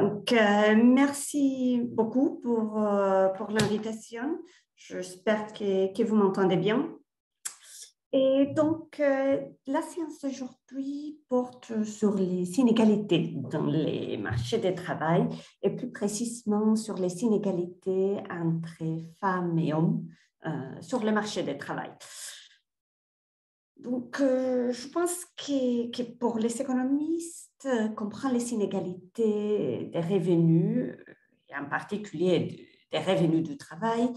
Donc, merci beaucoup pour l'invitation. J'espère que vous m'entendez bien. Et donc, la séance d'aujourd'hui porte sur les inégalités dans les marchés du travail et plus précisément sur les inégalités entre femmes et hommes sur le marché du travail. Donc, je pense que pour les économistes, comprendre les inégalités des revenus, et en particulier des revenus du travail,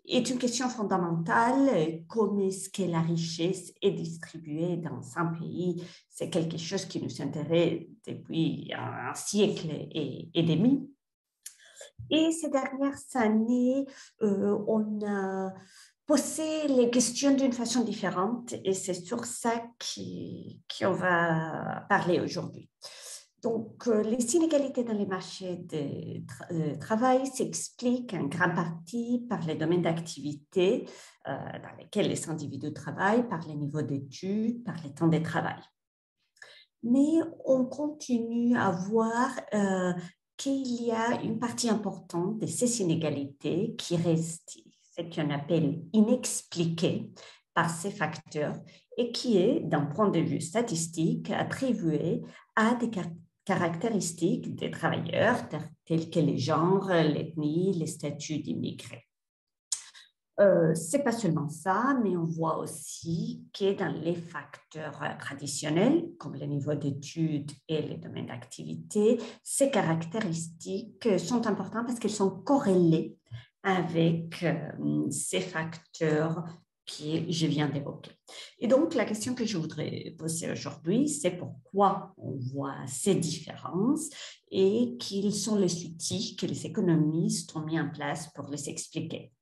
est une question fondamentale. Comment est-ce que la richesse est distribuée dans un pays? C'est quelque chose qui nous intéresse depuis un siècle et demi. Et ces dernières années, on a poser les questions d'une façon différente et c'est sur ça qu'on va parler aujourd'hui. Donc, les inégalités dans les marchés de travail s'expliquent en grande partie par les domaines d'activité dans lesquels les individus travaillent, par les niveaux d'études, par les temps de travail. Mais on continue à voir qu'il y a une partie importante de ces inégalités qui reste ce qu'on appelle inexpliqué par ces facteurs et qui est, d'un point de vue statistique, attribué à des caractéristiques des travailleurs tels que les genres, l'ethnie, les statuts d'immigrés. C'est pas seulement ça, mais on voit aussi que dans les facteurs traditionnels, comme le niveau d'études et les domaines d'activité, ces caractéristiques sont importantes parce qu'elles sont corrélées avec ces facteurs que je viens d'évoquer. Et donc, la question que je voudrais poser aujourd'hui, c'est pourquoi on voit ces différences et quels sont les outils que les économistes ont mis en place pour les expliquer.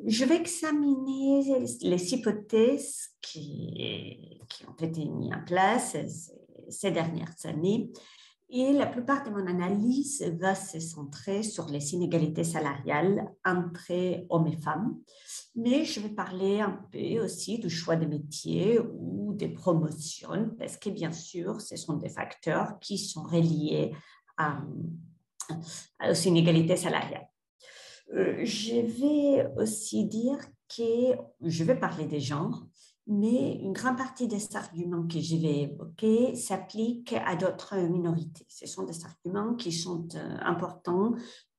Je vais examiner les hypothèses qui ont été mises en place ces dernières années et la plupart de mon analyse va se centrer sur les inégalités salariales entre hommes et femmes, mais je vais parler un peu aussi du choix des métiers ou des promotions parce que bien sûr, ce sont des facteurs qui sont reliés aux inégalités salariales. Je vais aussi dire que je vais parler des genres, mais une grande partie des arguments que je vais évoquer s'appliquent à d'autres minorités. Ce sont des arguments qui sont importants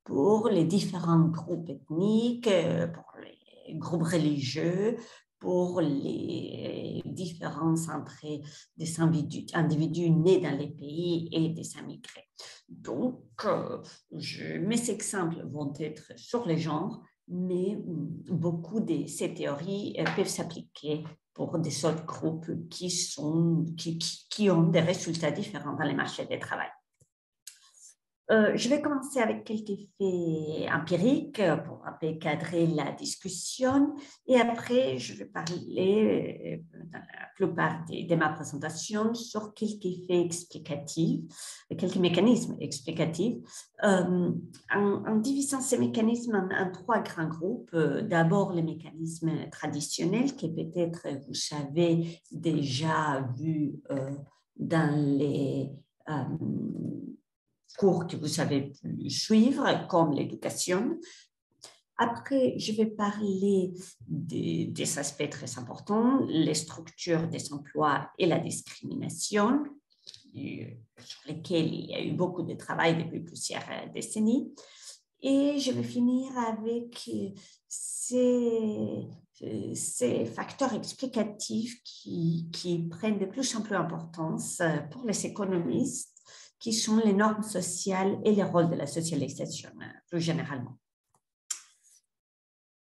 pour les différents groupes ethniques, pour les groupes religieux, pour les différences entre des individus nés dans les pays et des immigrés. Donc, mes exemples vont être sur les genres, mais beaucoup de ces théories peuvent s'appliquer pour des autres groupes qui ont des résultats différents dans les marchés du travail. Je vais commencer avec quelques faits empiriques pour un peu cadrer la discussion et après je vais parler dans la plupart de ma présentation sur quelques faits explicatifs, quelques mécanismes explicatifs en divisant ces mécanismes en trois grands groupes. D'abord les mécanismes traditionnels que peut-être vous savez déjà vus dans les cours que vous avez pu suivre, comme l'éducation. Après, je vais parler des aspects très importants, les structures des emplois et la discrimination, sur lesquels il y a eu beaucoup de travail depuis plusieurs décennies. Et je vais finir avec ces facteurs explicatifs qui prennent de plus en plus d'importance pour les économistes, qui sont les normes sociales et les rôles de la socialisation, plus généralement.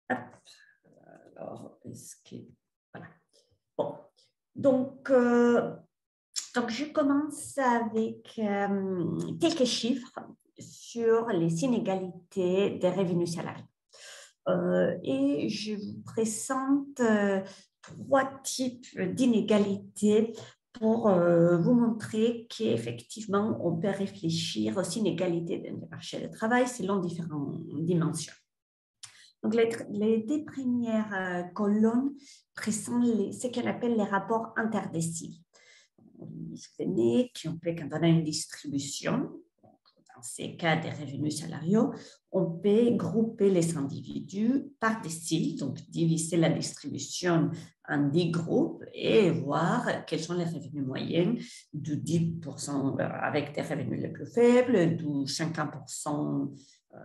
Alors, est-ce que... Voilà. Bon. Donc, je commence avec quelques chiffres sur les inégalités des revenus salariés. Et je vous présente trois types d'inégalités pour vous montrer qu'effectivement, on peut réfléchir aux inégalités dans le marché du travail selon différentes dimensions. Donc, les deux premières colonnes présentent ce qu'on appelle les rapports interdéciles. Vous vous souvenez qu'on peut, quand on a une distribution, ces cas des revenus salariaux, on peut grouper les individus par déciles, donc diviser la distribution en 10 groupes et voir quels sont les revenus moyens du 10% avec des revenus les plus faibles, du 50%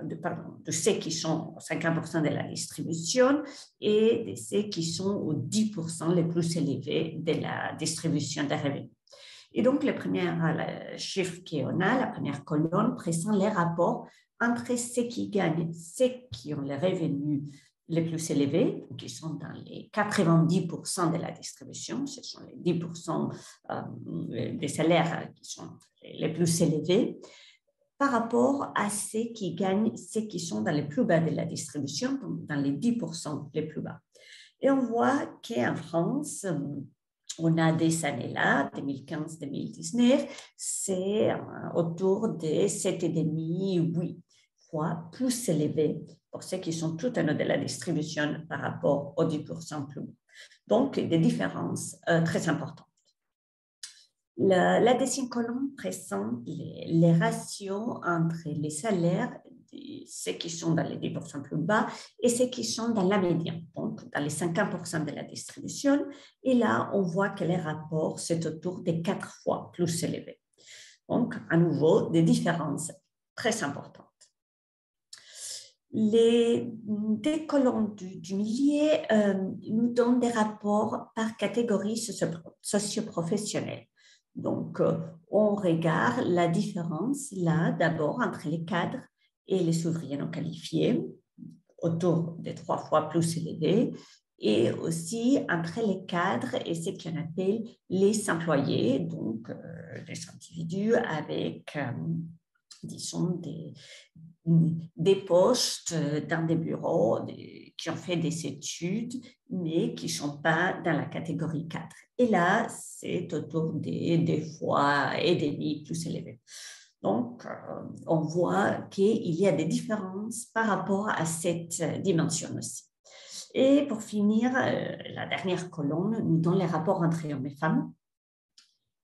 de ceux qui sont 50% de la distribution et de ceux qui sont aux 10% les plus élevés de la distribution des revenus. Et donc, le premier chiffre qu'on a, la première colonne, présente les rapports entre ceux qui gagnent, ceux qui ont les revenus les plus élevés, qui sont dans les 90% de la distribution, ce sont les 10% des salaires qui sont les plus élevés, par rapport à ceux qui gagnent, ceux qui sont dans les plus bas de la distribution, donc dans les 10% les plus bas. Et on voit qu'en France, on a des années-là, 2015-2019, c'est autour de 7,5-8 fois plus élevé pour ceux qui sont tout en haut de la distribution par rapport aux 10% plus bas. Donc, des différences très importantes. La deuxième colonne présente les ratios entre les salaires de ceux qui sont dans les 10% plus bas et ceux qui sont dans la médiane, donc dans les 50% de la distribution. Et là, on voit que les rapports, c'est autour de 4 fois plus élevés. Donc, à nouveau, des différences très importantes. Les deux colonnes du milieu nous donnent des rapports par catégorie socio-professionnelle. Donc, on regarde la différence là, d'abord, entre les cadres et les ouvriers non qualifiés, autour de 3 fois plus élevés, et aussi entre les cadres et ce qu'on appelle les employés, donc des individus avec, disons, des postes dans des bureaux qui ont fait des études, mais qui ne sont pas dans la catégorie 4. Et là, c'est autour des 2 fois et demi plus élevé. Donc, on voit qu'il y a des différences par rapport à cette dimension aussi. Et pour finir, la dernière colonne nous donne les rapports entre hommes et femmes.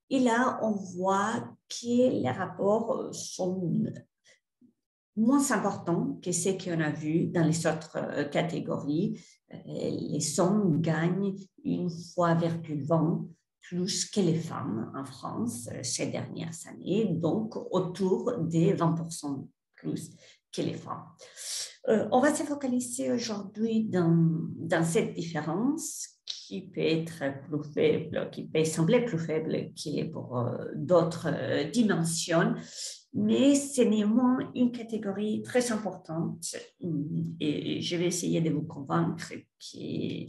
Et là, on voit que les rapports sont moins importants que ceux qu'on a vus dans les autres catégories. Les hommes gagnent 1,20 plus que les femmes en France ces dernières années, donc autour des 20% plus que les femmes. On va se focaliser aujourd'hui dans cette différence qui peut être plus faible, qui peut sembler plus faible que pour d'autres dimensions, mais c'est néanmoins une catégorie très importante et je vais essayer de vous convaincre que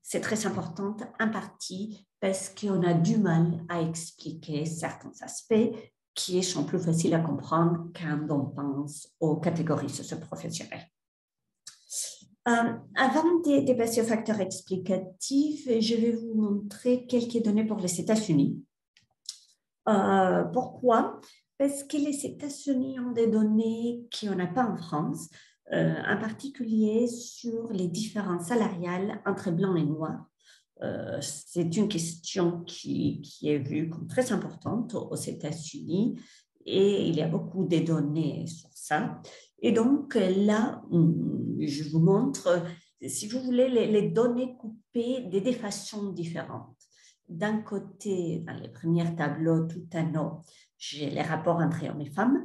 c'est très important en partie parce qu'on a du mal à expliquer certains aspects qui sont plus faciles à comprendre quand on pense aux catégories socio-professionnelles. Avant de passer aux facteurs explicatifs, je vais vous montrer quelques données pour les États-Unis. Pourquoi? Parce que les États-Unis ont des données qu'on n'a pas en France, en particulier sur les différences salariales entre blancs et noirs. C'est une question qui est vue comme très importante aux États-Unis et il y a beaucoup de données sur ça. Et donc là, je vous montre, si vous voulez, les données coupées de des façons différentes. D'un côté, dans les premiers tableaux tout en haut, j'ai les rapports entre hommes et femmes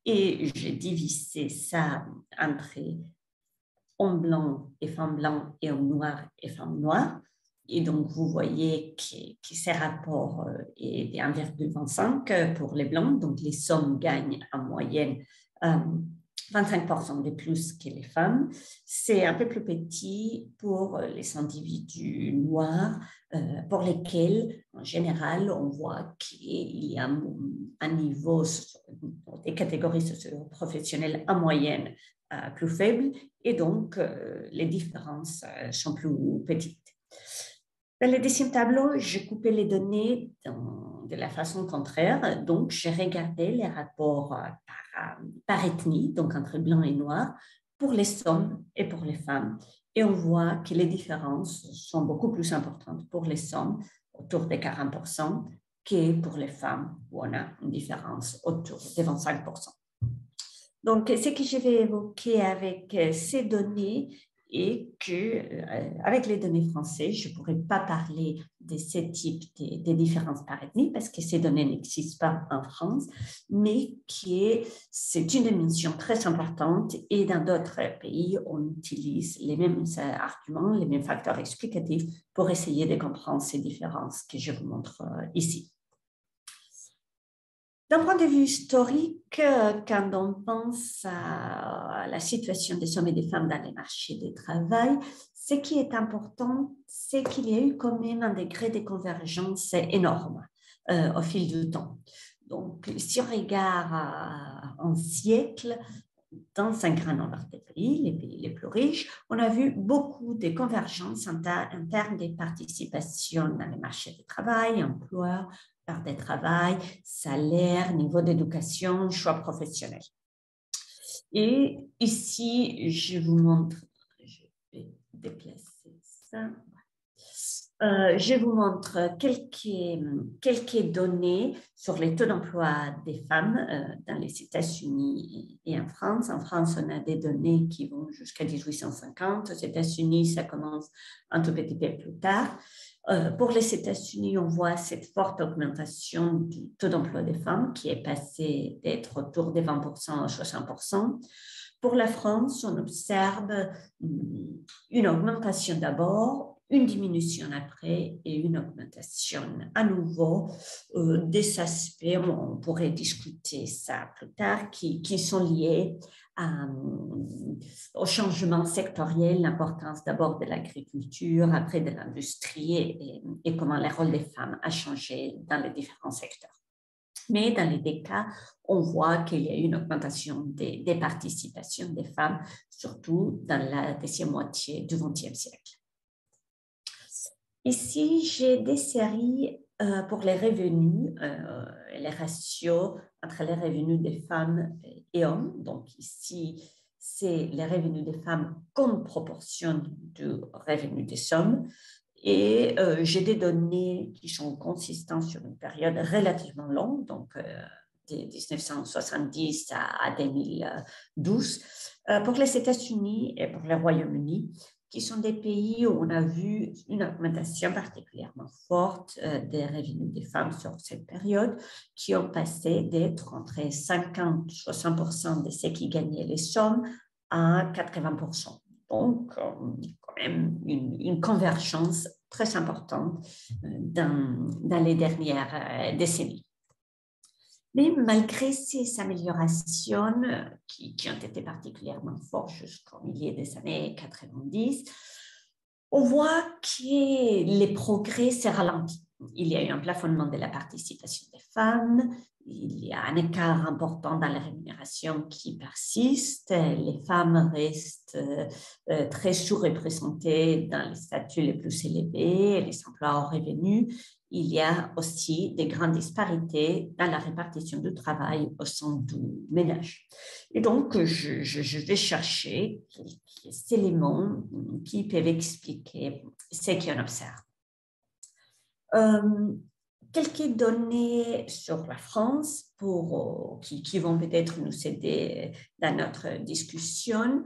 et j'ai divisé ça entre hommes blancs et femmes blancs et hommes noirs et femmes noires. Et donc, vous voyez que ces rapports est de 1,25 pour les blancs. Donc, les hommes gagnent en moyenne 25% de plus que les femmes. C'est un peu plus petit pour les individus noirs, pour lesquels, en général, on voit qu'il y a un niveau des catégories socio-professionnelles en moyenne plus faible et donc les différences sont plus petites. Dans le deuxième tableau, j'ai coupé les données de la façon contraire. Donc, j'ai regardé les rapports par ethnie, donc entre blancs et noirs, pour les hommes et pour les femmes. Et on voit que les différences sont beaucoup plus importantes pour les hommes, autour de 40%, que pour les femmes, où on a une différence autour de 25%. Donc, ce que je vais évoquer avec ces données est qu'avec les données françaises, je ne pourrais pas parler de ce type de différences par ethnie parce que ces données n'existent pas en France, mais c'est une dimension très importante et dans d'autres pays, on utilise les mêmes arguments, les mêmes facteurs explicatifs pour essayer de comprendre ces différences que je vous montre ici. D'un point de vue historique, quand on pense à la situation des hommes et des femmes dans les marchés du travail, ce qui est important, c'est qu'il y a eu quand même un degré de convergence énorme au fil du temps. Donc, si on regarde un siècle, dans un grand nombre de pays, les pays les plus riches, on a vu beaucoup de convergences en termes de participation dans les marchés du travail, emploi, part de travail, salaire, niveau d'éducation, choix professionnel. Et ici, je vous montre, je vais déplacer ça. Je vous montre quelques données sur les taux d'emploi des femmes dans les États-Unis et en France. En France, on a des données qui vont jusqu'à 1850. Aux États-Unis, ça commence un tout petit peu plus tard. Pour les États-Unis, on voit cette forte augmentation du taux d'emploi des femmes qui est passé d'être autour de 20% à 60%. Pour la France, on observe une augmentation d'abord, une diminution après et une augmentation à nouveau des aspects, on pourrait discuter ça plus tard, qui sont liés au changement sectoriel, l'importance d'abord de l'agriculture, après de l'industrie et comment le rôle des femmes a changé dans les différents secteurs. Mais dans les deux cas, on voit qu'il y a une augmentation des participations des femmes, surtout dans la deuxième moitié du XXe siècle. Ici, j'ai des séries pour les revenus, les ratios entre les revenus des femmes et hommes. Donc ici, c'est les revenus des femmes comme proportion du revenu des hommes. Et j'ai des données qui sont consistantes sur une période relativement longue, donc de 1970 à 2012, pour les États-Unis et pour le Royaume-Uni, qui sont des pays où on a vu une augmentation particulièrement forte des revenus des femmes sur cette période, qui ont passé d'être entre 50 et 60% de ceux qui gagnaient les hommes à 80%. Donc, quand même une convergence très importante dans les dernières décennies. Mais malgré ces améliorations qui ont été particulièrement fortes jusqu'au milieu des années 90, on voit que les progrès se ralentissent. Il y a eu un plafonnement de la participation des femmes, il y a un écart important dans la rémunération qui persiste, les femmes restent très sous-représentées dans les statuts les plus élevés, les emplois au revenu. Il y a aussi des grandes disparités dans la répartition du travail au sein du ménage. Et donc, je vais chercher quelques éléments qui peuvent expliquer ce qu'on observe. Quelques données sur la France qui vont peut-être nous aider dans notre discussion.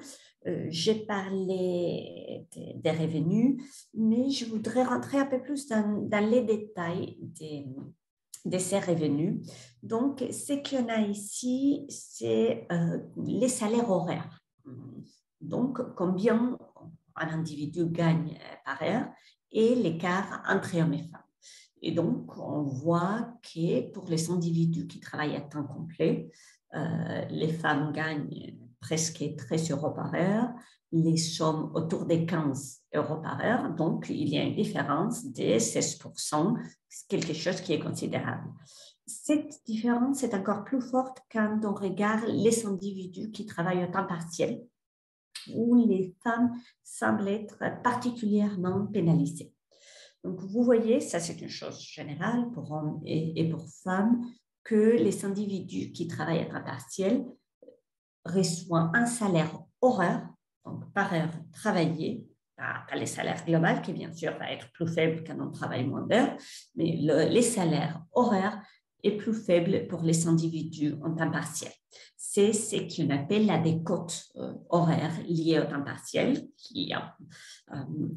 J'ai parlé des revenus, mais je voudrais rentrer un peu plus dans les détails de ces revenus. Donc, ce qu'on a ici, c'est les salaires horaires. Donc, combien un individu gagne par heure et l'écart entre hommes et femmes. Et donc, on voit que pour les individus qui travaillent à temps complet, les femmes gagnent presque 13 euros par heure, les hommes autour des 15 euros par heure. Donc, il y a une différence de 16%, quelque chose qui est considérable. Cette différence est encore plus forte quand on regarde les individus qui travaillent au temps partiel, où les femmes semblent être particulièrement pénalisées. Donc, vous voyez, ça c'est une chose générale pour hommes et pour femmes, que les individus qui travaillent à temps partiel reçoivent un salaire horaire, donc par heure travaillée, pas les salaires globaux, qui bien sûr va être plus faible quand on travaille moins d'heures, mais les salaires horaires est plus faible pour les individus en temps partiel. C'est ce qu'on appelle la décote horaire liée au temps partiel, qui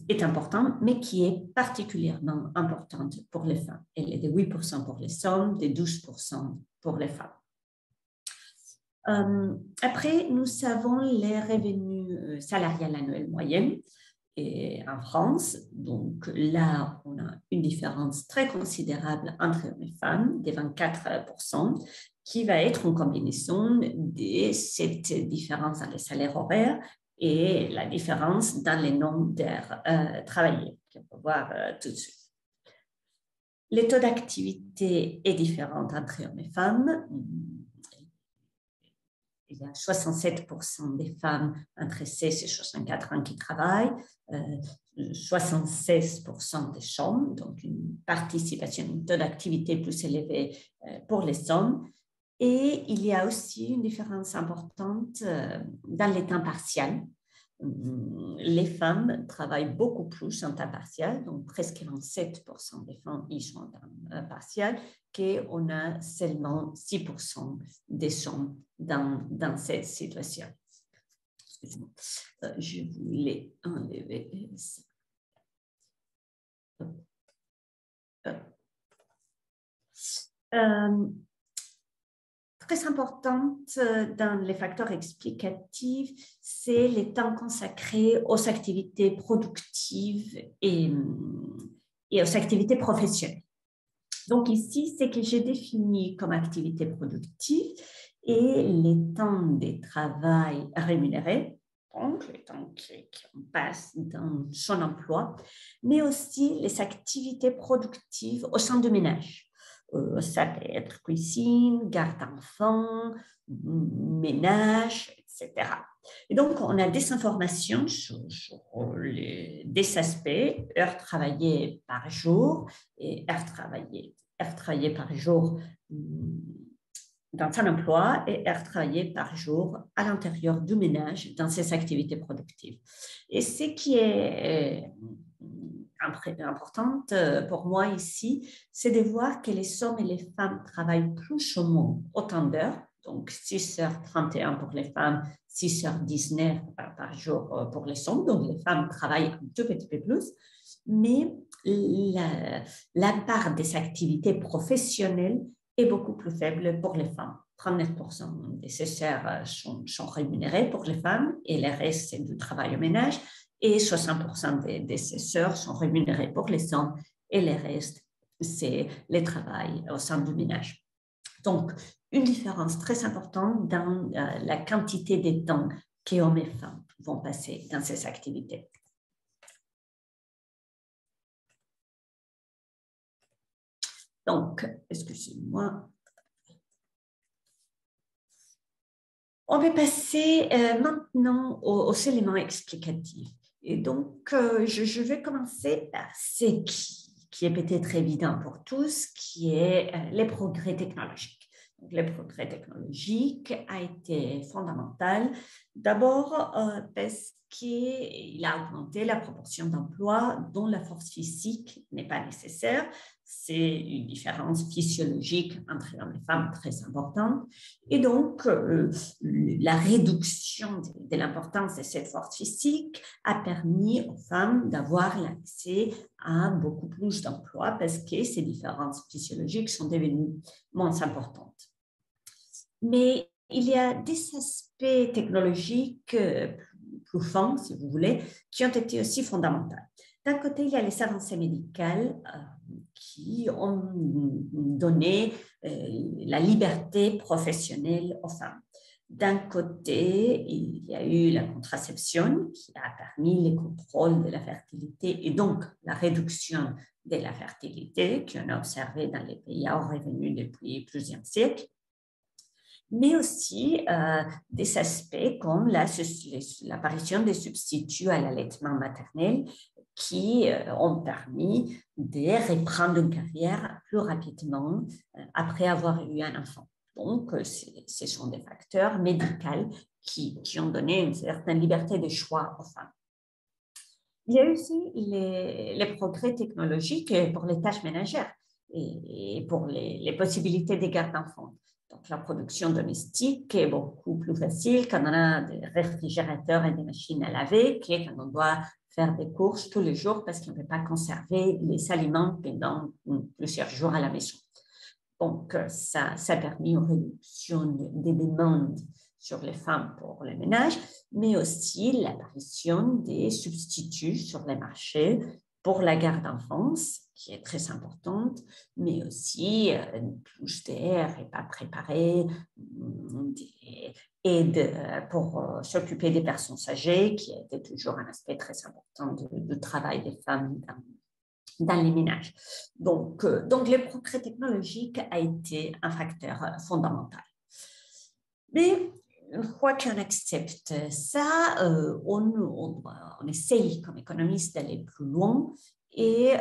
est importante, mais qui est particulièrement importante pour les femmes. Elle est de 8% pour les hommes, de 12% pour les femmes. Après, nous avons les revenus salariales annuels moyens et en France. Donc là, on a une différence très considérable entre hommes et femmes, de 24%, qui va être une combinaison de cette différence dans les salaires horaires et la différence dans le nombre d'heures travaillées, qu'on peut voir tout de suite. Le taux d'activité est différent entre hommes et femmes. Il y a 67% des femmes entre 16 et 64 ans qui travaillent, 76% des hommes, donc une participation, un taux d'activité plus élevé pour les hommes. Et il y a aussi une différence importante dans les temps partiels. Les femmes travaillent beaucoup plus en temps partiel, donc presque 27% des femmes y sont en temps partiel, qu'on a seulement 6% des hommes dans cette situation. Excusez-moi, je voulais enlever ça. Très importante dans les facteurs explicatifs, c'est le temps consacré aux activités productives et aux activités professionnelles. Donc ici, c'est que j'ai défini comme activité productive et les temps de travail rémunérés, donc le temps qu'on passe dans son emploi, mais aussi les activités productives au sein du ménage. Ça peut être cuisine, garde d'enfants, ménage, etc. Et donc, on a des informations sur des aspects, heures travaillées par jour et heures travaillées par jour dans un emploi et heures travaillées par jour à l'intérieur du ménage dans ses activités productives. Et ce qui est importante pour moi ici, c'est de voir que les hommes et les femmes travaillent plus ou moins autant d'heures, donc 6h31 pour les femmes, 6h19 par jour pour les hommes, donc les femmes travaillent un tout petit peu plus, mais la part des activités professionnelles est beaucoup plus faible pour les femmes. 39% des ces heures sont rémunérées pour les femmes et le reste, c'est du travail au ménage. Et 60% de ces heures sont rémunérées pour les hommes et le reste, c'est le travail au sein du ménage. Donc, une différence très importante dans la quantité de temps que hommes et femmes vont passer dans ces activités. Donc, excusez-moi. On va passer maintenant aux éléments explicatifs. Et donc, je vais commencer par ce qui est peut-être évident pour tous, qui est les progrès technologiques. Donc, le progrès technologique a été fondamental, d'abord parce qu'il a augmenté la proportion d'emplois dont la force physique n'est pas nécessaire. C'est une différence physiologique entre hommes et femmes très importante. Et donc, la réduction de l'importance de cette force physique a permis aux femmes d'avoir l'accès à beaucoup plus d'emplois parce que ces différences physiologiques sont devenues moins importantes. Mais il y a des aspects technologiques plus fins, si vous voulez, qui ont été aussi fondamentaux. D'un côté, il y a les avancées médicales qui ont donné la liberté professionnelle aux femmes. D'un côté, il y a eu la contraception qui a permis le contrôle de la fertilité et donc la réduction de la fertilité qu'on a observé dans les pays à haut revenu depuis plusieurs siècles, mais aussi des aspects comme l'apparition des substituts à l'allaitement maternel qui ont permis de reprendre une carrière plus rapidement après avoir eu un enfant. Donc, ce sont des facteurs médicaux qui ont donné une certaine liberté de choix aux femmes. Il y a aussi les progrès technologiques pour les tâches ménagères et pour les possibilités des gardes d'enfants. Donc, la production domestique est beaucoup plus facile quand on a des réfrigérateurs et des machines à laver que quand on doit faire des courses tous les jours parce qu'on ne peut pas conserver les aliments pendant plusieurs jours à la maison. Donc, ça a permis une réduction des demandes sur les femmes pour le ménage, mais aussi l'apparition des substituts sur les marchés pour la garde d'enfance, qui est très importante, mais aussi une douche d'air et pas préparée, des aides pour s'occuper des personnes âgées, qui était toujours un aspect très important du travail des femmes dans les ménages. Donc, les progrès technologiques a été un facteur fondamental. Mais une fois qu'on accepte ça, on essaye comme économiste d'aller plus loin. Et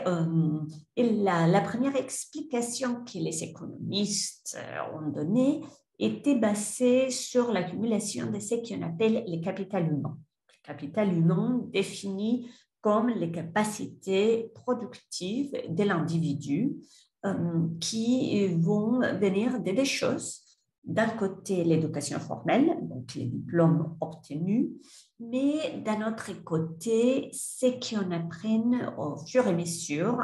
la première explication que les économistes ont donnée était basée sur l'accumulation de ce qu'on appelle les capital humains. Le capital humain définit comme les capacités productives de l'individu qui vont venir de deux choses. D'un côté, l'éducation formelle, donc les diplômes obtenus, mais d'un autre côté, ce qu'on apprend au fur et à mesure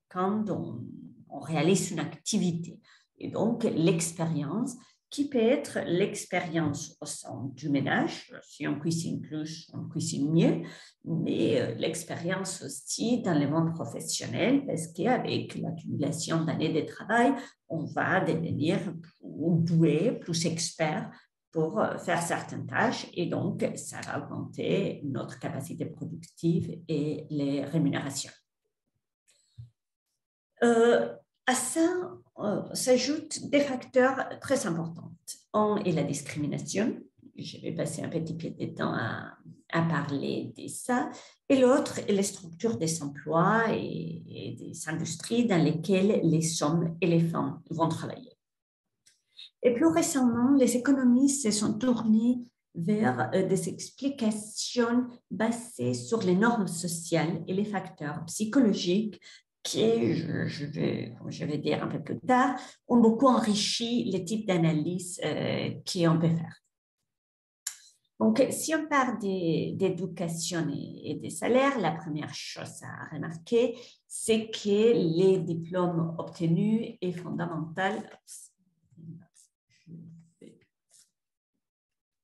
quand on réalise une activité. Et donc, l'expérience qui peut être l'expérience au sein du ménage, si on cuisine plus, on cuisine mieux, mais l'expérience aussi dans le monde professionnel, parce qu'avec l'accumulation d'années de travail, on va devenir plus doué, plus expert pour faire certaines tâches et donc ça va augmenter notre capacité productive et les rémunérations. À ça s'ajoutent des facteurs très importants. Un est la discrimination. Je vais passer un petit peu de temps à parler de ça. Et l'autre est les structures des emplois et des industries dans lesquelles les hommes et les femmes vont travailler. Et plus récemment, les économistes se sont tournés vers des explications basées sur les normes sociales et les facteurs psychologiques qui, je vais dire un peu plus tard, ont beaucoup enrichi les types d'analyses qu'on peut faire. Donc, si on parle d'éducation et des salaires, la première chose à remarquer, c'est que les diplômes obtenus est fondamental. Je vais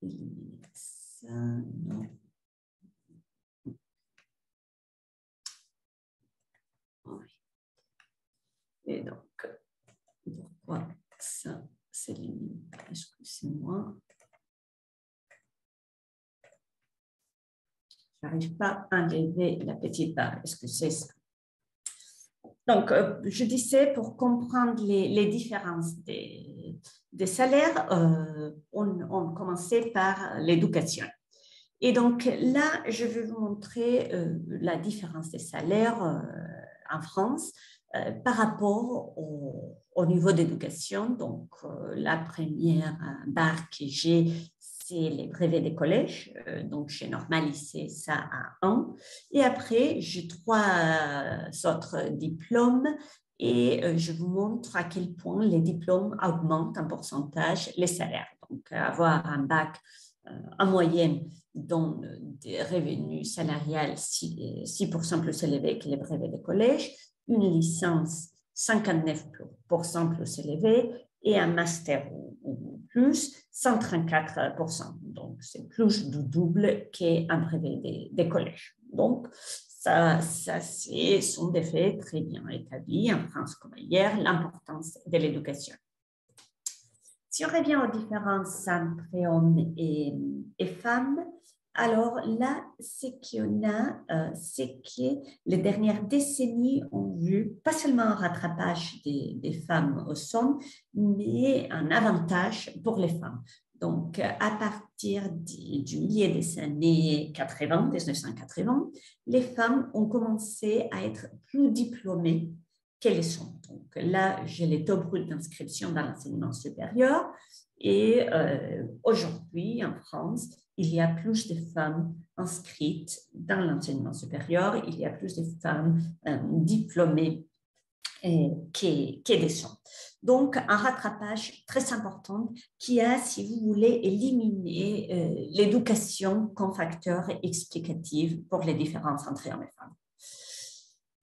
éliminer ça, non. Et donc, pourquoi ça s'élimine? Excusez-moi. Je n'arrive pas à enlever la petite barre. Est-ce que c'est ça? Donc, je disais, pour comprendre les différences des salaires, on commençait par l'éducation. Et donc là, je vais vous montrer la différence des salaires en France par rapport au niveau d'éducation. Donc, la première barre que j'ai, c'est les brevets des collèges. Donc, j'ai normalisé ça à 1. Et après, j'ai 3 autres diplômes. Et je vous montre à quel point les diplômes augmentent en pourcentage les salaires. Donc, avoir un bac en moyenne dont des revenus salariales 6% plus élevés que les brevets de collège, une licence 59% plus élevée et un master ou plus 134%. Donc, c'est plus du double qu'un brevet de collège. Donc, ça sont des faits très bien établis en France comme ailleurs, l'importance de l'éducation. Si on revient aux différences entre hommes et femmes, alors là, ce qu'on a, c'est que les dernières décennies ont vu pas seulement un rattrapage des femmes aux hommes, mais un avantage pour les femmes. Donc, à partir du milieu des années 80, 1980, les femmes ont commencé à être plus diplômées qu'elles sont. Donc là, j'ai les taux bruts d'inscription dans l'enseignement supérieur et aujourd'hui, en France, il y a plus de femmes inscrites dans l'enseignement supérieur, il y a plus de femmes diplômées que des hommes. Donc, un rattrapage très important qui a, si vous voulez, éliminé l'éducation comme facteur explicatif pour les différences entre hommes et femmes.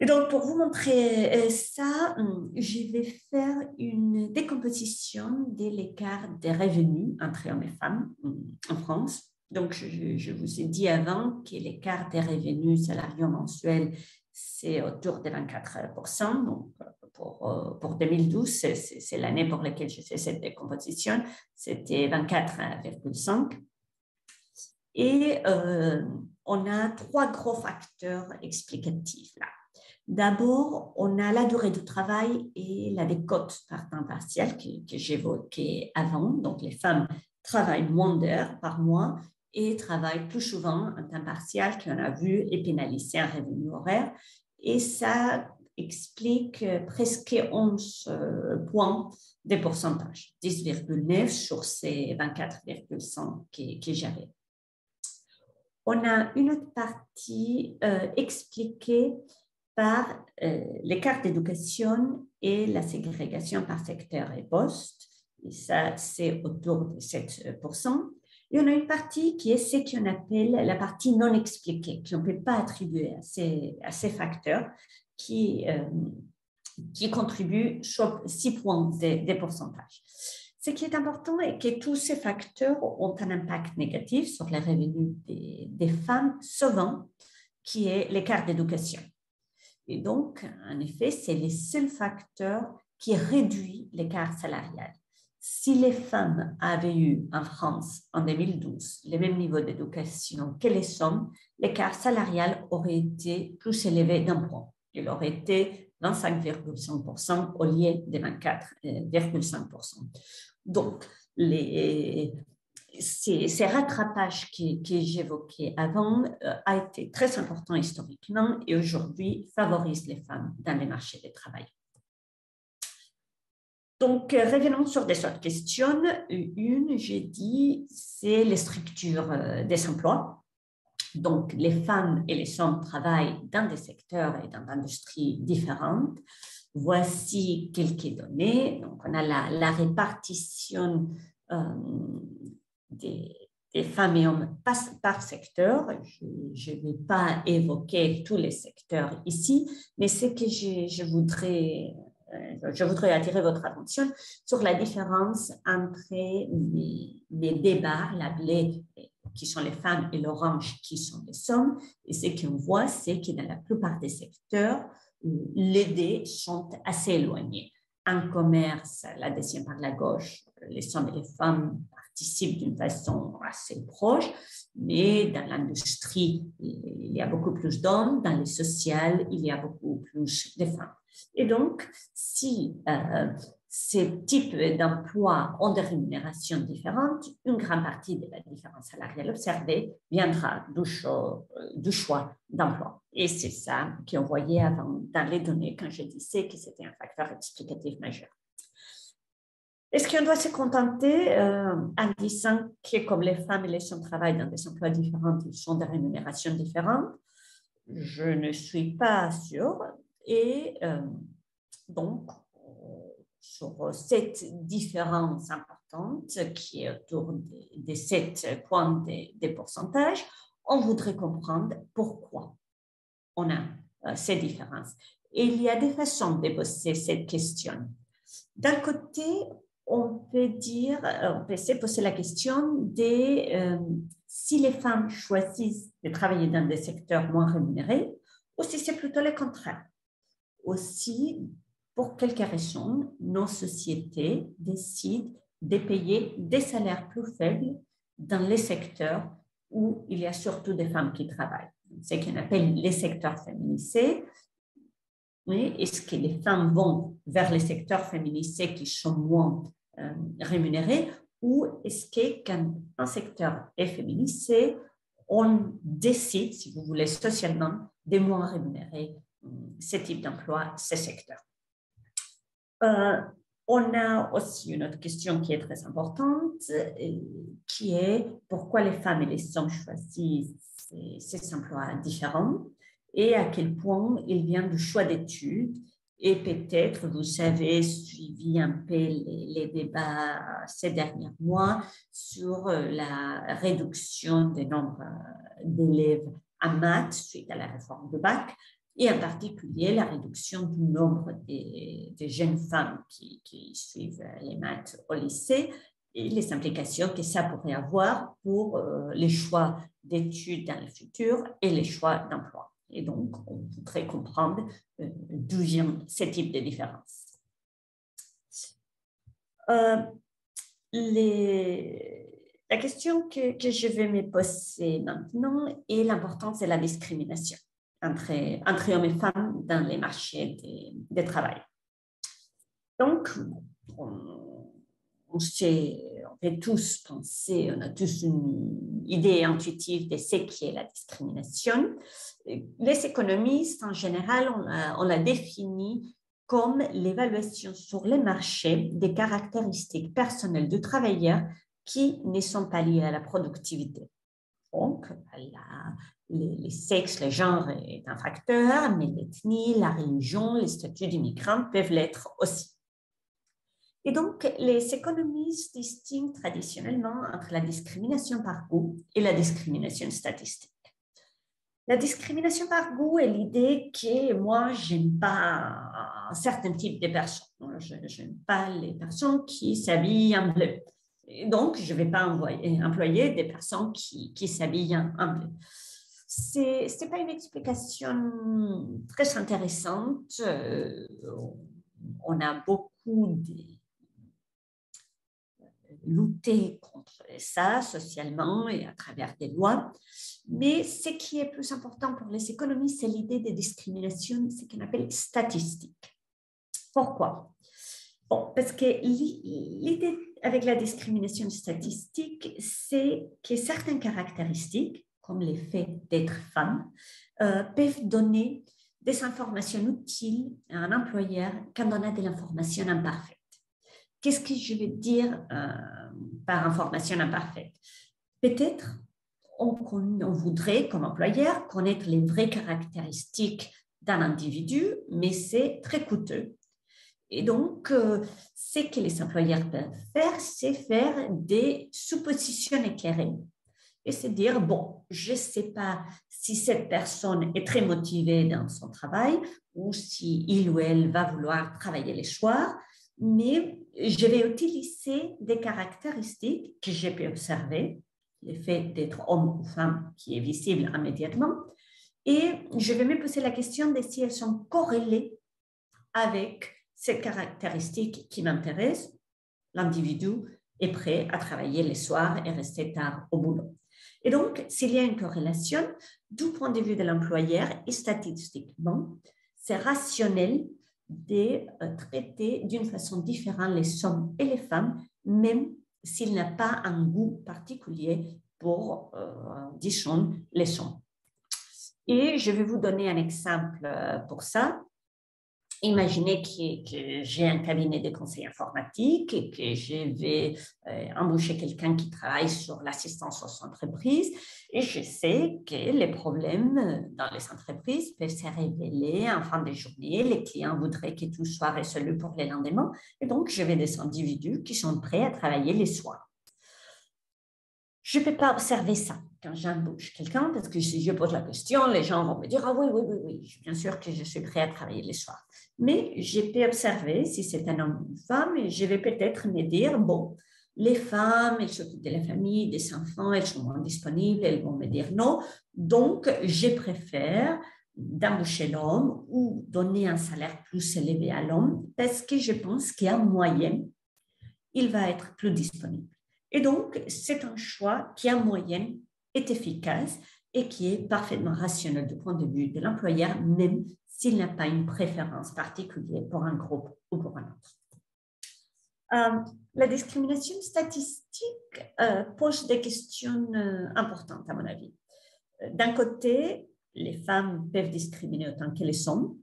Et donc, pour vous montrer ça, je vais faire une décomposition de l'écart des revenus entre hommes et femmes en France. Donc, je vous ai dit avant que l'écart des revenus salariaux mensuels, c'est autour de 24%. Donc, pour 2012, c'est l'année pour laquelle je fais cette décomposition, c'était 24,5. Et on a trois gros facteurs explicatifs là. D'abord, on a la durée du travail et la décote par temps partiel que j'évoquais avant. Donc, les femmes travaillent moins d'heures par mois et travaillent plus souvent en temps partiel qu'on a vu et pénalisé un revenu horaire. Et ça explique presque 11 points de pourcentage, 10,9 sur ces 24,5 que j'avais. On a une autre partie expliquée par l'écart d'éducation et la ségrégation par secteur et poste. Et ça, c'est autour de 7%. Et on a une partie qui est ce qu'on appelle la partie non expliquée, qu'on ne peut pas attribuer à ces facteurs qui contribuent sur 6 points de pourcentage. Ce qui est important est que tous ces facteurs ont un impact négatif sur les revenus des femmes, souvent, qui est l'écart d'éducation. Et donc, en effet, c'est le seul facteur qui réduit l'écart salarial. Si les femmes avaient eu en France en 2012 le même niveau d'éducation que les hommes, l'écart salarial aurait été plus élevé d'un point. Il aurait été 25,5% au lieu de 24,5%. Donc, ces rattrapages que j'évoquais avant a été très important historiquement et aujourd'hui favorisent les femmes dans les marchés du travail. Donc, revenons sur des autres questions. Une, j'ai dit, c'est les structures des emplois. Donc, les femmes et les hommes travaillent dans des secteurs et dans des industries différentes. Voici quelques données. Donc, on a la répartition des femmes et hommes par secteur. Je ne vais pas évoquer tous les secteurs ici, mais ce que je voudrais attirer votre attention sur la différence entre les débats, la bleue, qui sont les femmes, et l'orange, qui sont les hommes. Et ce qu'on voit, c'est que dans la plupart des secteurs, les deux sont assez éloignés. En commerce, la deuxième par la gauche, les hommes et les femmes participent d'une façon assez proche, mais dans l'industrie, il y a beaucoup plus d'hommes, dans les sociales, il y a beaucoup plus de femmes. Et donc, si ces types d'emplois ont des rémunérations différentes, une grande partie de la différence salariale observée viendra du choix d'emploi. Et c'est ça qu'on voyait avant dans les données quand je disais que c'était un facteur explicatif majeur. Est-ce qu'on doit se contenter en disant que comme les femmes et les hommes travaillent dans des emplois différents, ils ont des rémunérations différentes? Je ne suis pas sûre. Et donc, sur cette différence importante qui est autour de 7 points de pourcentage, on voudrait comprendre pourquoi on a ces différences. Et il y a des façons de poser cette question. D'un côté, on peut se poser la question de si les femmes choisissent de travailler dans des secteurs moins rémunérés ou si c'est plutôt le contraire. Aussi, pour quelques raisons, nos sociétés décident de payer des salaires plus faibles dans les secteurs où il y a surtout des femmes qui travaillent. Ce qu'on appelle les secteurs féminisés. Oui, est-ce que les femmes vont vers les secteurs féminisés qui sont moins rémunérés ou est-ce que quand un secteur est féminisé, on décide, si vous voulez, socialement, de moins rémunérer ce type d'emploi, ces secteurs. On a aussi une autre question qui est très importante, qui est pourquoi les femmes et les hommes choisissent ces emplois différents et à quel point il vient du choix d'études. Et peut-être, vous avez suivi un peu les débats ces derniers mois sur la réduction du nombre d'élèves en maths suite à la réforme du bac, et en particulier la réduction du nombre des jeunes femmes qui suivent les maths au lycée et les implications que ça pourrait avoir pour les choix d'études dans le futur et les choix d'emploi. Et donc, on voudrait comprendre d'où vient ce type de différence. La question que je vais me poser maintenant est l'importance de la discrimination entre hommes et femmes dans les marchés de travail. Donc, on peut tous penser, on a tous une idée intuitive de ce qu'est la discrimination. Les économistes, en général, on la définit comme l'évaluation sur les marchés des caractéristiques personnelles du travailleur qui ne sont pas liées à la productivité. Donc, les sexes, le genre est un facteur, mais l'ethnie, la religion, les statuts d'immigrants peuvent l'être aussi. Et donc, les économistes distinguent traditionnellement entre la discrimination par goût et la discrimination statistique. La discrimination par goût est l'idée que moi, je n'aime pas un certain type de personnes. Je n'aime pas les personnes qui s'habillent en bleu. Et donc, je ne vais pas employer des personnes qui s'habillent en bleu. Ce n'est pas une explication très intéressante. On a beaucoup lutter contre ça socialement et à travers des lois. Mais ce qui est plus important pour les économistes, c'est l'idée de discrimination, ce qu'on appelle statistique. Pourquoi? Bon, parce que l'idée avec la discrimination statistique, c'est que certaines caractéristiques, comme le fait d'être femme, peuvent donner des informations utiles à un employeur quand on a de l'information imparfaite. Qu'est-ce que je veux dire par information imparfaite? Peut-être on voudrait, comme employeur, connaître les vraies caractéristiques d'un individu, mais c'est très coûteux. Et donc, ce que les employeurs peuvent faire, c'est faire des suppositions éclairées. Et c'est dire, bon, je ne sais pas si cette personne est très motivée dans son travail ou si il ou elle va vouloir travailler les soirs, mais je vais utiliser des caractéristiques que j'ai pu observer, le fait d'être homme ou femme qui est visible immédiatement, et je vais me poser la question de si elles sont corrélées avec ces caractéristiques qui m'intéressent. L'individu est prêt à travailler les soirs et rester tard au boulot. Et donc, s'il y a une corrélation, du point de vue de l'employeur et statistiquement, c'est rationnel de traiter d'une façon différente les hommes et les femmes, même s'il n'a pas un goût particulier pour, disons, les hommes. Et je vais vous donner un exemple pour ça. Imaginez que j'ai un cabinet de conseil informatique et que je vais embaucher quelqu'un qui travaille sur l'assistance aux entreprises et je sais que les problèmes dans les entreprises peuvent se révéler en fin de journée. Les clients voudraient que tout soit résolu pour le lendemain et donc je vais des individus qui sont prêts à travailler les soirs. Je ne peux pas observer ça quand j'embauche quelqu'un parce que si je pose la question, les gens vont me dire « Ah oui, bien sûr que je suis prêt à travailler les soirs. » Mais je peux observer si c'est un homme ou une femme et je vais peut-être me dire « Bon, les femmes, elles s'occupent de la famille, des enfants, elles sont moins disponibles, elles vont me dire non. Donc, je préfère d'embaucher l'homme ou donner un salaire plus élevé à l'homme parce que je pense qu'en moyenne, il va être plus disponible. » Et donc, c'est un choix qui, en moyenne, est efficace et qui est parfaitement rationnel du point de vue de l'employeur, même s'il n'a pas une préférence particulière pour un groupe ou pour un autre. La discrimination statistique pose des questions importantes, à mon avis. D'un côté, les femmes peuvent discriminer autant que les hommes,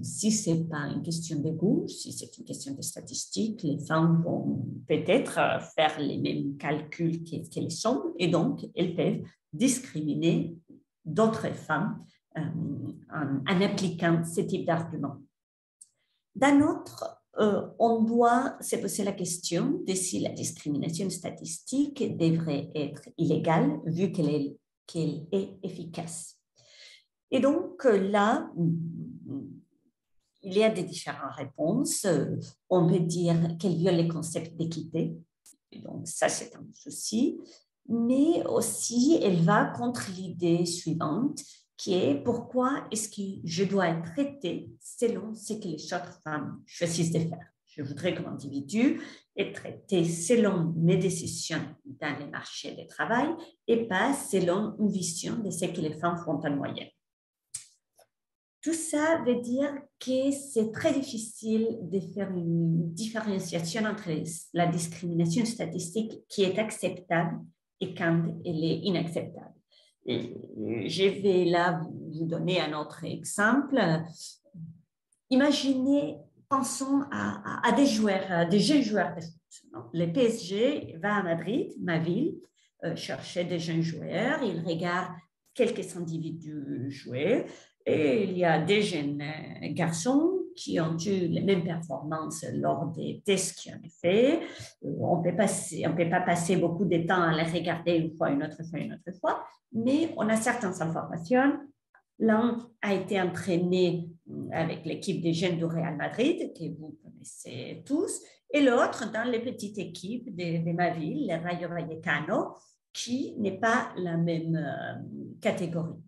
si ce n'est pas une question de goût, si c'est une question de statistiques, les femmes vont peut-être faire les mêmes calculs que les hommes et donc elles peuvent discriminer d'autres femmes en appliquant ce type d'argument. D'un autre, on doit se poser la question de si la discrimination statistique devrait être illégale vu qu'elle est efficace. Et donc là, il y a des différentes réponses. On peut dire qu'elle viole les concepts d'équité. Donc ça, c'est un souci. Mais aussi, elle va contre l'idée suivante qui est pourquoi est-ce que je dois être traitée selon ce que les autres femmes choisissent de faire. Je voudrais comme individu être traitée selon mes décisions dans les marchés du travail et pas selon une vision de ce que les femmes font en moyenne. Tout ça veut dire que c'est très difficile de faire une différenciation entre la discrimination statistique qui est acceptable et quand elle est inacceptable. Je vais là vous donner un autre exemple. Imaginez, pensons à des joueurs, des jeunes joueurs de foot. Le PSG va à Madrid, ma ville, chercher des jeunes joueurs. Il regarde quelques individus jouer. Et il y a des jeunes garçons qui ont eu les mêmes performances lors des tests qu'ils ont fait. On ne peut pas passer beaucoup de temps à les regarder une fois, une autre fois, mais on a certaines informations. L'un a été entraîné avec l'équipe des jeunes du Real Madrid, que vous connaissez tous, et l'autre dans les petites équipes de ma ville, le Rayo Vallecano, qui n'est pas la même catégorie.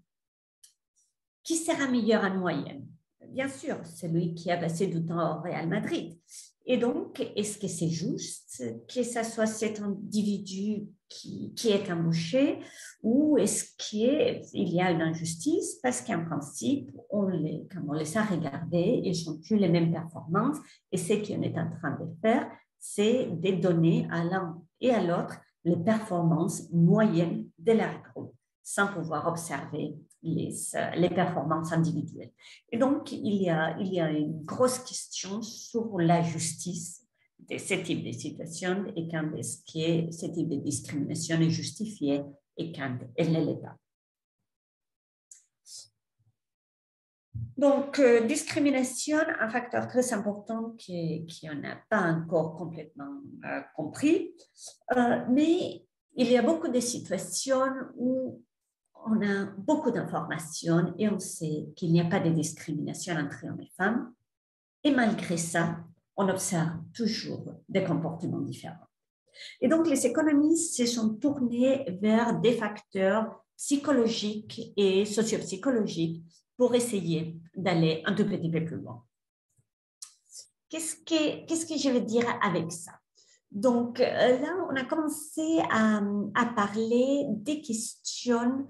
Qui sera meilleur en moyenne? Bien sûr, celui qui a passé du temps au Real Madrid. Et donc, est-ce que c'est juste que ce soit cet individu qui est embauché ou est-ce qu'il y a une injustice parce qu'en principe, quand on les a regardés, ils n'ont plus les mêmes performances et ce qu'on est en train de faire, c'est de donner à l'un et à l'autre les performances moyennes de leur groupe sans pouvoir observer les performances individuelles. Et donc, il y a une grosse question sur la justice de ce type de situation et quand est-ce que ce type de discrimination est justifié et quand elle ne l'est pas. Donc, discrimination, un facteur très important qu'on n'a pas encore complètement compris, mais il y a beaucoup de situations où on a beaucoup d'informations et on sait qu'il n'y a pas de discrimination entre hommes et femmes. Et malgré ça, on observe toujours des comportements différents. Et donc, les économistes se sont tournés vers des facteurs psychologiques et sociopsychologiques pour essayer d'aller un tout petit peu plus loin. Qu'est-ce que je veux dire avec ça? Donc, là, on a commencé à parler des questions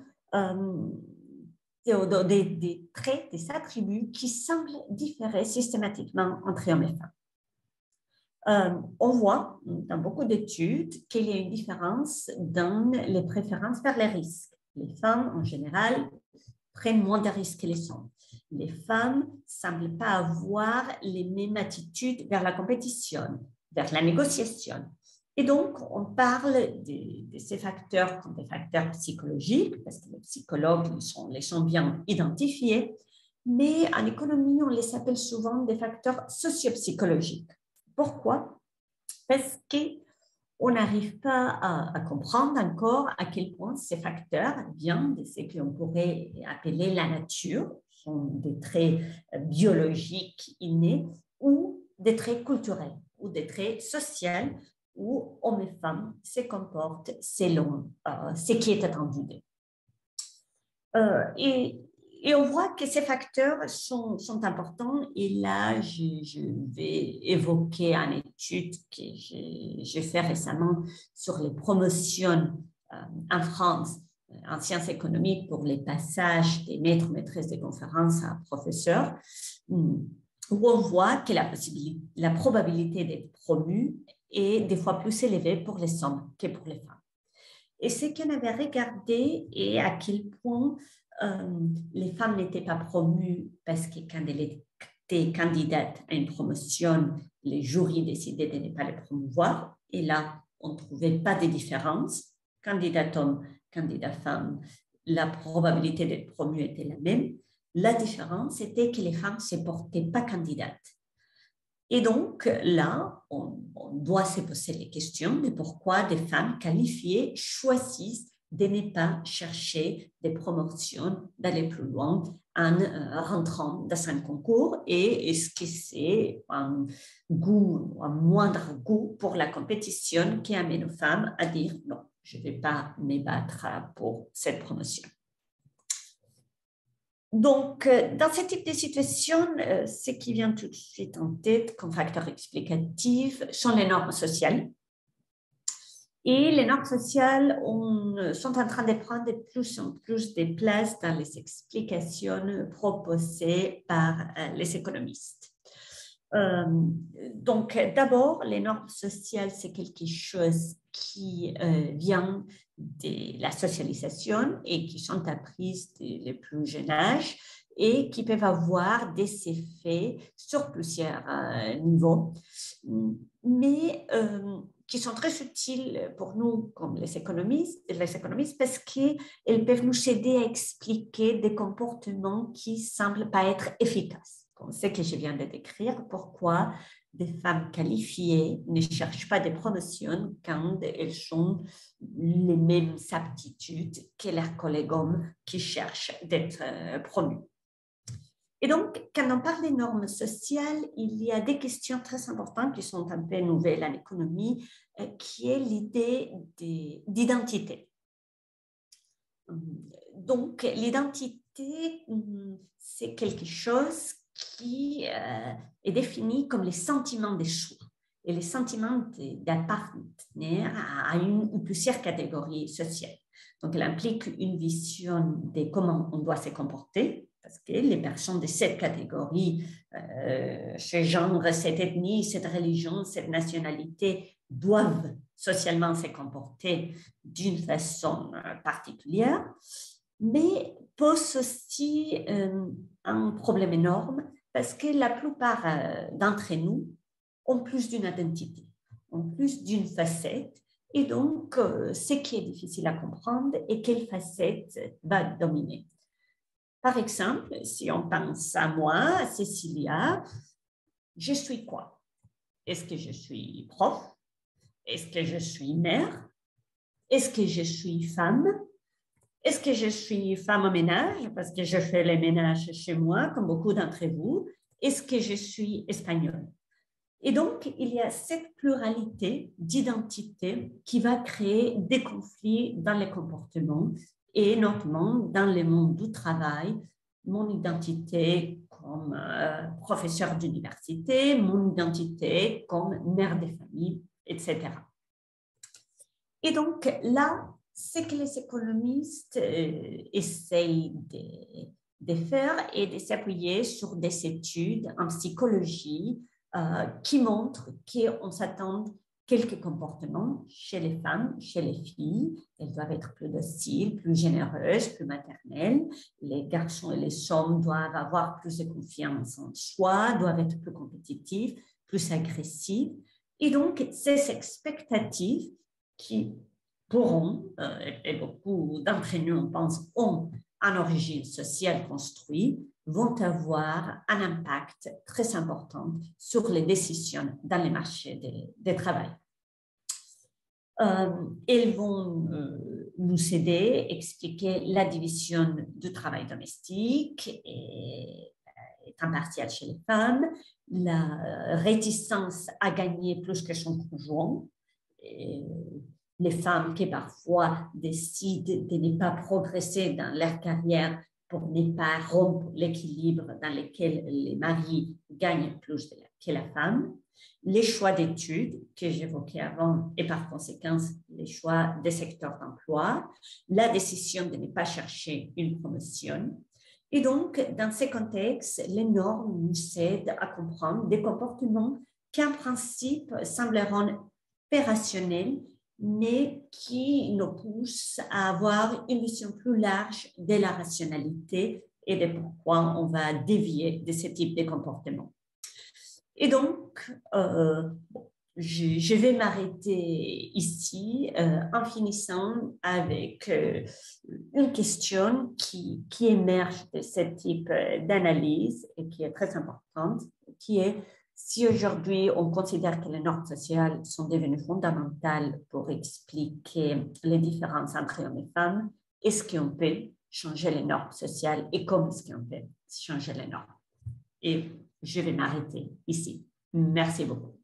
des traits, des attributs qui semblent différer systématiquement entre hommes et femmes. On voit dans beaucoup d'études qu'il y a une différence dans les préférences vers les risques. Les femmes, en général, prennent moins de risques que les hommes. Les femmes ne semblent pas avoir les mêmes attitudes vers la compétition, vers la négociation. Et donc, on parle de ces facteurs comme des facteurs psychologiques, parce que les psychologues les ont bien identifiés, mais en économie, on les appelle souvent des facteurs sociopsychologiques. Pourquoi? Parce qu'on n'arrive pas à comprendre encore à quel point ces facteurs viennent de ce qu'on pourrait appeler la nature, sont des traits biologiques innés, ou des traits culturels, ou des traits sociaux, où hommes et femmes se comportent selon ce qui est attendu d'eux. Et on voit que ces facteurs sont importants. Et là, je vais évoquer une étude que j'ai faite récemment sur les promotions en France en sciences économiques pour les passages des maîtres, maîtresses de conférences à professeurs, où on voit que la probabilité d'être promu est des fois plus élevée pour les hommes que pour les femmes. Et ce qu'on avait regardé est à quel point les femmes n'étaient pas promues parce que quand étaient candidates à une promotion, les jurys décidaient de ne pas les promouvoir. Et là, on ne trouvait pas de différence. Candidat homme, candidat femme, la probabilité d'être promu était la même. La différence était que les femmes ne se portaient pas candidates. Et donc, là, on doit se poser les questions de pourquoi des femmes qualifiées choisissent de ne pas chercher des promotions, d'aller plus loin en rentrant dans un concours, et est-ce que c'est un goût, un moindre goût pour la compétition qui amène aux femmes à dire non, je ne vais pas me battre pour cette promotion. Donc, dans ce type de situation, ce qui vient tout de suite en tête comme facteur explicatif sont les normes sociales. Et les normes sociales sont en train de prendre de plus en plus de place dans les explications proposées par les économistes. Donc, d'abord, les normes sociales, c'est quelque chose qui vient de la socialisation et qui sont apprises dès le plus jeune âge et qui peuvent avoir des effets sur plusieurs niveaux, mais qui sont très utiles pour nous comme les économistes parce qu'elles peuvent nous aider à expliquer des comportements qui ne semblent pas être efficaces. Comme ce que je viens de décrire, pourquoi des femmes qualifiées ne cherchent pas des promotions quand elles ont les mêmes aptitudes que leurs collègues hommes qui cherchent d'être promus. Et donc, quand on parle des normes sociales, il y a des questions très importantes qui sont un peu nouvelles en économie, qui est l'idée d'identité. Donc, l'identité, c'est quelque chose qui est défini comme les sentiments de soi et les sentiments d'appartenir à une ou plusieurs catégories sociales. Donc, elle implique une vision de comment on doit se comporter, parce que les personnes de cette catégorie, ce genre, cette ethnie, cette religion, cette nationalité, doivent socialement se comporter d'une façon particulière, mais pose aussi un problème énorme parce que la plupart d'entre nous ont plus d'une identité, ont plus d'une facette, et donc ce qui est difficile à comprendre est quelle facette va dominer. Par exemple, si on pense à moi, à Cécilia, je suis quoi? Est-ce que je suis prof? Est-ce que je suis mère? Est-ce que je suis femme? Est-ce que je suis femme au ménage parce que je fais les ménages chez moi, comme beaucoup d'entre vous? Est-ce que je suis espagnole? Et donc, il y a cette pluralité d'identités qui va créer des conflits dans les comportements et notamment dans le monde du travail. Mon identité comme professeur d'université, mon identité comme mère de famille, etc. Et donc là, ce que les économistes essayent de faire est de s'appuyer sur des études en psychologie qui montrent qu'on s'attend quelques comportements chez les femmes, chez les filles. Elles doivent être plus dociles, plus généreuses, plus maternelles. Les garçons et les hommes doivent avoir plus de confiance en soi, doivent être plus compétitifs, plus agressifs. Et donc, ces expectatives qui pourront, et beaucoup d'entre nous, on pense, ont en origine sociale construite, vont avoir un impact très important sur les décisions dans les marchés de travail. Elles vont nous aider à expliquer la division du travail domestique et temps partiel chez les femmes, la réticence à gagner plus que son conjoint, les femmes qui parfois décident de ne pas progresser dans leur carrière pour ne pas rompre l'équilibre dans lequel les maris gagnent plus que la femme, les choix d'études que j'évoquais avant et par conséquent les choix des secteurs d'emploi, la décision de ne pas chercher une promotion. Et donc, dans ces contextes, les normes nous aident à comprendre des comportements qui, en principe, sembleront peu rationnels, mais qui nous poussent à avoir une vision plus large de la rationalité et de pourquoi on va dévier de ce type de comportement. Et donc, je vais m'arrêter ici en finissant avec une question qui émerge de ce type d'analyse et qui est très importante, qui est si aujourd'hui on considère que les normes sociales sont devenues fondamentales pour expliquer les différences entre hommes et femmes, est-ce qu'on peut changer les normes sociales et comment est-ce qu'on peut changer les normes? Et je vais m'arrêter ici. Merci beaucoup.